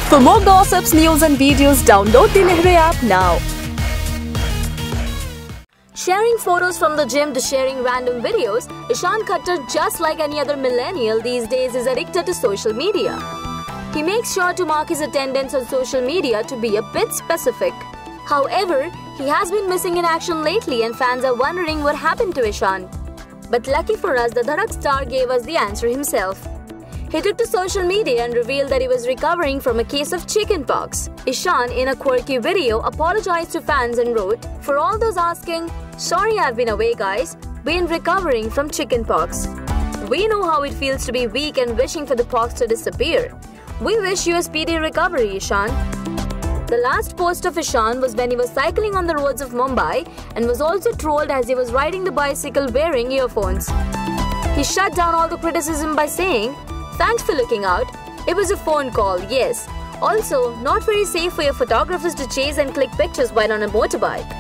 For more gossips, news and videos, download the Nehru app now. Sharing photos from the gym to sharing random videos, Ishan Khattar, just like any other millennial these days, is addicted to social media. He makes sure to mark his attendance on social media to be a bit specific. However, he has been missing in action lately and fans are wondering what happened to Ishan. But lucky for us, the Dhadak star gave us the answer himself. He took to social media and revealed that he was recovering from a case of chickenpox. Ishan, in a quirky video, apologized to fans and wrote, "For all those asking, sorry I've been away guys, been recovering from chickenpox. We know how it feels to be weak and wishing for the pox to disappear. We wish you a speedy recovery, Ishan." The last post of Ishan was when he was cycling on the roads of Mumbai and was also trolled as he was riding the bicycle wearing earphones. He shut down all the criticism by saying, "Thanks for looking out. It was a phone call, yes. Also, not very safe for your photographers to chase and click pictures while on a motorbike."